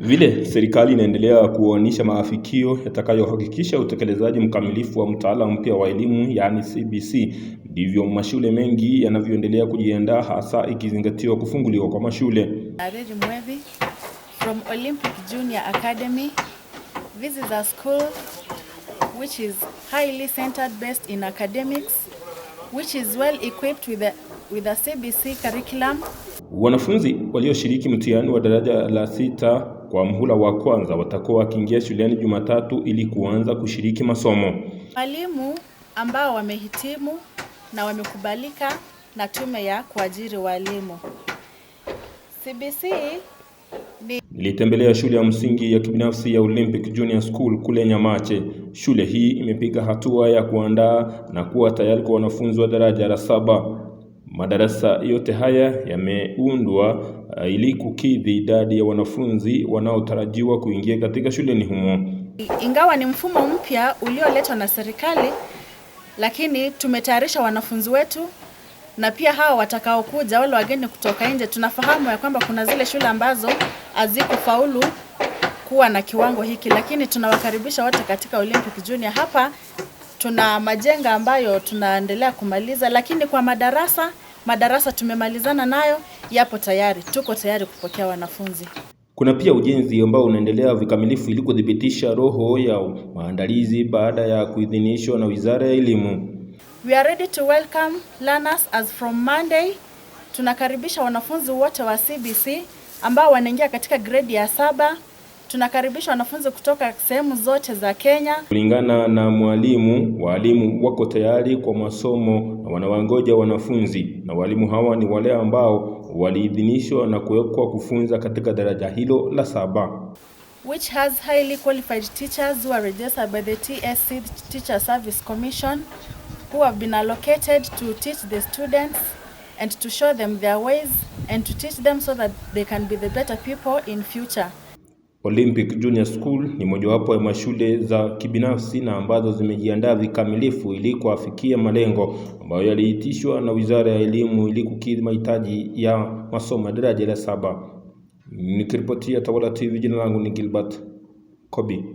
Vile serikali inaendelea kuonyesha maafikio yatakayohakikisha utekelezaji mkamilifu wa mtaala mpya wa elimu yani CBC, ndivyo mashule mengi yanavyoendelea kujiandaa, hasa ikizingatiwa kufunguliwa kwa mashule. From Olympic Junior Academy, this is a school which is highly centered based in academics, which is well equipped with a CBC curriculum. Wanafunzi walioshiriki mtihani wa daraja la 6 kwa mhula wa kwanza watakuwa wakiingia shuleni Jumatatu ili kuanza kushiriki masomo. Walimu ambao wamehitimu na wamekubalika na tume ya kuajiri walimu. CBC Nilitembelea shule ya msingi ya kibinafsi ya Olympic Junior School kule Nyamache. Shule hii imepiga hatua ya kuandaa na kuwa tayari kwa wanafunzi wa daraja la 7. Madarasa yote haya yameundwa ili kukidhi idadi ya wanafunzi wanaotarajiwa kuingia katika shuleni humo. Ingawa ni mfumo mpya ulioletwa na serikali, lakini tumetayarisha wanafunzi wetu, na pia hawa watakaokuja, wale wageni kutoka nje, tunafahamu ya kwamba kuna zile shule ambazo hazikufaulu kuwa na kiwango hiki, lakini tunawakaribisha wote katika Olympic Junior. Hapa tuna majenga ambayo tunaendelea kumaliza, lakini kwa madarasa tumemalizana nayo, yapo tayari, tuko tayari kupokea wanafunzi. Kuna pia ujenzi ambao unaendelea vikamilifu ili kudhibitisha roho ya maandalizi baada ya kuidhinishwa na Wizara ya Elimu. We are ready to welcome learners as from Monday. Tunakaribisha wanafunzi wote wa CBC ambao wanaingia katika grade ya 7. Tunakaribisha wanafunzi kutoka sehemu zote za Kenya. Kulingana na mwalimu, walimu wako tayari kwa masomo na wanawangoja wanafunzi, na walimu hawa ni wale ambao waliidhinishwa na kuwekwa kufunza katika daraja hilo la 7, which has highly qualified teachers who are registered by the TSC Teacher Service Commission, who have been allocated to teach the students and to show them their ways and to teach them so that they can be the better people in future. Olympic Junior School ni mojawapo ya mashule za kibinafsi na ambazo zimejiandaa vikamilifu ili kuafikia malengo ambayo yaliitishwa na Wizara ya Elimu ili kukidhi mahitaji ya masomo ya daraja la 7. Nikiripotia Tawala TV, jina langu ni Gilbert Kobi.